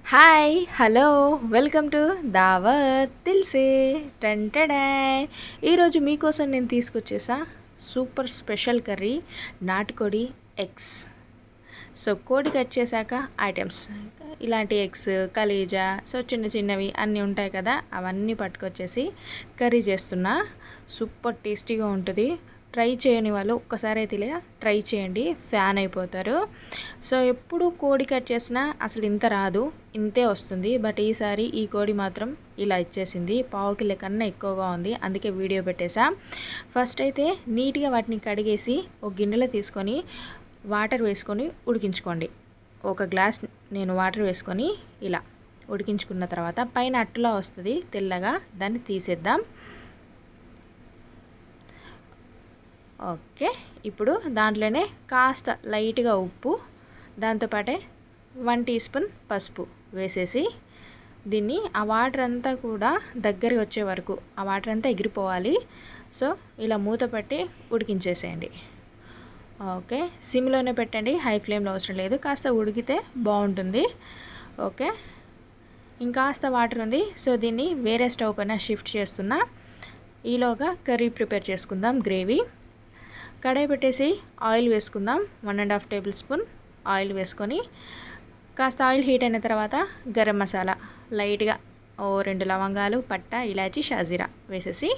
Hi hello welcome to దావత్ దిల్సే టెంటడాయ్. ఈరోజు మీకోసం నేను తీసుకొచ్చేసా సూపర్ స్పెషల్ కర్రీ నాటుకోడి ఎగ్స్. సో కోడి కట్ చేశాక ఐటమ్స్ ఇలాంటి ఎగ్స్ కలీజా సో చిన్న చిన్నవి అన్నీ ఉంటాయి కదా, అవన్నీ పట్టుకొచ్చేసి కర్రీ చేస్తున్నా. సూపర్ టేస్టీగా ఉంటుంది. ట్రై చేయని వాళ్ళు ఒక్కసారి అయితే ఇలా ట్రై చేయండి, ఫ్యాన్ అయిపోతారు. సో ఎప్పుడు కోడి కట్ చేసినా అసలు ఇంత రాదు, ఇంతే వస్తుంది. బట్ ఈసారి ఈ కోడి మాత్రం ఇలా ఇచ్చేసింది. పావు కిలో కన్నా ఎక్కువగా ఉంది, అందుకే వీడియో పెట్టేసా. ఫస్ట్ అయితే నీట్గా వాటిని కడిగేసి ఒక గిన్నెలో తీసుకొని వాటర్ వేసుకొని ఉడికించుకోండి. ఒక గ్లాస్ నేను వాటర్ వేసుకొని ఇలా ఉడికించుకున్న తర్వాత పైన అట్టులా వస్తుంది తెల్లగా, దాన్ని తీసేద్దాం. ఓకే, ఇప్పుడు దాంట్లోనే కాస్త లైట్గా ఉప్పు, దాంతోపాటే 1 టీ స్పూన్ పసుపు వేసేసి దీన్ని ఆ వాటర్ అంతా కూడా దగ్గరికి వచ్చే వరకు ఆ వాటర్ అంతా ఎగిరిపోవాలి. సో ఇలా మూత పెట్టి ఉడికించేసేయండి. ఓకే, సిమ్లోనే పెట్టండి, హై ఫ్లేమ్లో అవసరం లేదు. కాస్త ఉడికితే బాగుంటుంది. ఓకే, ఇంకాస్త వాటర్ ఉంది. సో దీన్ని వేరే స్టవ్ పైన షిఫ్ట్ చేస్తున్నా. ఈలోగా కర్రీ ప్రిపేర్ చేసుకుందాం. గ్రేవీ కడాయి పెట్టేసి ఆయిల్ వేసుకుందాం. 1.5 టేబుల్ స్పూన్ ఆయిల్ వేసుకొని కాస్త ఆయిల్ హీట్ అయిన తర్వాత గరం మసాలా లైట్గా 2 లవంగాలు, పట్ట, ఇలాచి, షాజీరా వేసేసి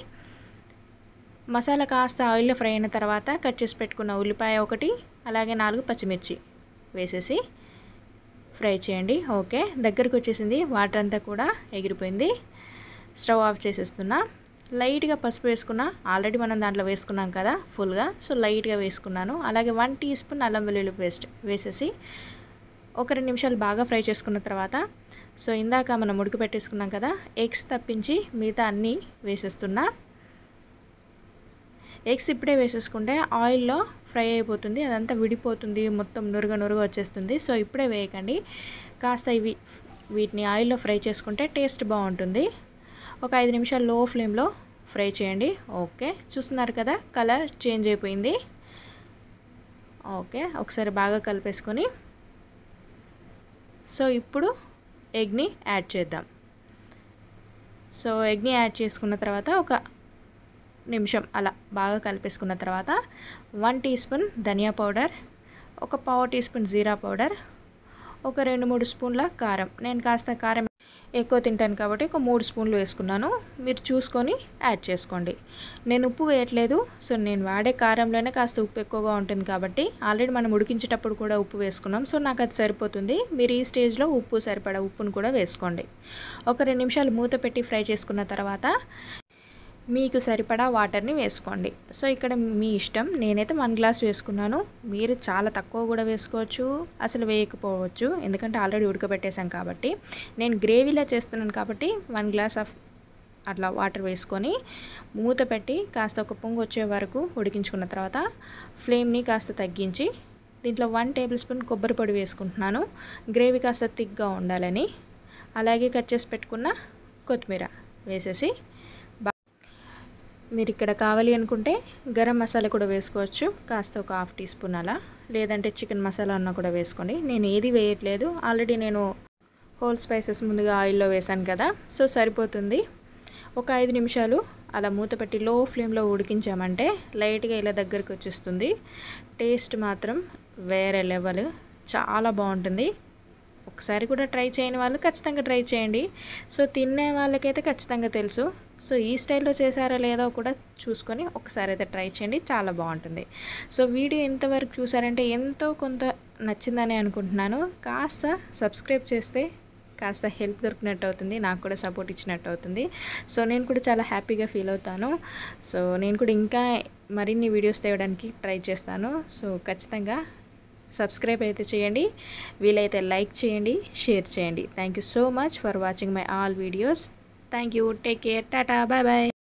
మసాలా కాస్త ఆయిల్లో ఫ్రై అయిన తర్వాత కట్ చేసి పెట్టుకున్న ఉల్లిపాయ ఒకటి, అలాగే 4 పచ్చిమిర్చి వేసేసి ఫ్రై చేయండి. ఓకే, దగ్గరికి వచ్చేసింది, వాటర్ అంతా కూడా ఎగిరిపోయింది. స్టవ్ ఆఫ్ చేసేస్తున్నా. లైట్గా పసుపు వేసుకున్నా, ఆల్రెడీ మనం దాంట్లో వేసుకున్నాం కదా ఫుల్గా, సో లైట్గా వేసుకున్నాను. అలాగే 1 టీ స్పూన్ అల్లం వెల్లుల్లి పేస్ట్ వేసేసి ఒక 2 నిమిషాలు బాగా ఫ్రై చేసుకున్న తర్వాత సో ఇందాక మనం ఉడకపెట్టేసుకున్నాం కదా ఎగ్స్ తప్పించి మిగతా అన్నీ వేసేస్తున్నా. ఎగ్స్ ఇప్పుడే వేసేసుకుంటే ఆయిల్లో ఫ్రై అయిపోతుంది, అదంతా విడిపోతుంది, మొత్తం నురుగ వచ్చేస్తుంది. సో ఇప్పుడే వేయకండి, కాస్త వీటిని ఆయిల్లో ఫ్రై చేసుకుంటే టేస్ట్ బాగుంటుంది. ఒక 5 నిమిషాలు లో ఫ్లేమ్లో ఫ్రై చేయండి. ఓకే, చూస్తున్నారు కదా కలర్ చేంజ్ అయిపోయింది. ఓకే, ఒకసారి బాగా కలిపేసుకొని సో ఇప్పుడు ఎగ్ని యాడ్ చేద్దాం. సో ఎగ్ని యాడ్ చేసుకున్న తర్వాత ఒక నిమిషం అలా బాగా కలిపేసుకున్న తర్వాత 1 టీ స్పూన్ ధనియా పౌడర్, ఒక పావు టీ స్పూన్ జీరా పౌడర్, ఒక 2-3 స్పూన్ల కారం. నేను కాస్త కారం ఎక్కువ తింటాను కాబట్టి ఒక 3 స్పూన్లు వేసుకున్నాను. మీరు చూసుకొని యాడ్ చేసుకోండి. నేను ఉప్పు వేయట్లేదు. సో నేను వాడే కారంలోనే కాస్త ఉప్పు ఎక్కువగా ఉంటుంది కాబట్టి ఆల్రెడీ మనం ఉడికించేటప్పుడు కూడా ఉప్పు వేసుకున్నాం. సో నాకు అది సరిపోతుంది. మీరు ఈ స్టేజ్లో ఉప్పు సరిపడా ఉప్పును కూడా వేసుకోండి. ఒక 2 నిమిషాలు మూత పెట్టి ఫ్రై చేసుకున్న తర్వాత మీకు సరిపడా వాటర్ని వేసుకోండి. సో ఇక్కడ మీ ఇష్టం. నేనైతే 1 గ్లాస్ వేసుకున్నాను. మీరు చాలా తక్కువ కూడా వేసుకోవచ్చు, అసలు వేయకపోవచ్చు, ఎందుకంటే ఆల్రెడీ ఉడకబెట్టేసాం కాబట్టి. నేను గ్రేవీలా చేస్తున్నాను కాబట్టి 1 గ్లాస్ ఆఫ్ అట్లా వాటర్ వేసుకొని మూత పెట్టి కాస్త ఒక పొంగు వచ్చే వరకు ఉడికించుకున్న తర్వాత ఫ్లేమ్ని కాస్త తగ్గించి దీంట్లో 1 టేబుల్ స్పూన్ కొబ్బరి పొడి వేసుకుంటున్నాను, గ్రేవీ కాస్త థిక్గా ఉండాలని. అలాగే కట్ చేసి పెట్టుకున్న కొత్తిమీర వేసేసి మీరు ఇక్కడ కావాలి అనుకుంటే గరం మసాలా కూడా వేసుకోవచ్చు, కాస్త ఒక 1/2 టీ స్పూన్ అలా, లేదంటే చికెన్ మసాలా అన్న కూడా వేసుకోండి. నేను ఏది వేయట్లేదు, ఆల్రెడీ నేను హోల్ స్పైసెస్ ముందుగా ఆయిల్లో వేసాను కదా, సో సరిపోతుంది. ఒక 5 నిమిషాలు అలా మూత పెట్టి లో ఫ్లేమ్లో ఉడికించామంటే లైట్గా ఇలా దగ్గరికి వచ్చేస్తుంది. టేస్ట్ మాత్రం వేరే లెవెల్, చాలా బాగుంటుంది. ఒకసారి కూడా ట్రై చేయని వాళ్ళు ఖచ్చితంగా ట్రై చేయండి. సో తినే వాళ్ళకైతే ఖచ్చితంగా తెలుసు. సో ఈ స్టైల్లో చేశారా లేదో కూడా చూసుకొని ఒకసారి అయితే ట్రై చేయండి, చాలా బాగుంటుంది. సో వీడియో ఎంతవరకు చూసారంటే ఎంతో కొంత నచ్చిందని అనుకుంటున్నాను. కాస్త సబ్స్క్రైబ్ చేస్తే కాస్త హెల్ప్ దొరికినట్టు అవుతుంది, నాకు కూడా సపోర్ట్ ఇచ్చినట్టు అవుతుంది. సో నేను కూడా చాలా హ్యాపీగా ఫీల్ అవుతాను. సో నేను కూడా ఇంకా మరిన్ని వీడియోస్ తేవడానికి ట్రై చేస్తాను. సో ఖచ్చితంగా సబ్స్క్రైబ్ అయితే చేయండి, వీలైతే లైక్ చేయండి, షేర్ చేయండి. Thank you so much for watching my all videos. Thank you, take care, tata, bye bye.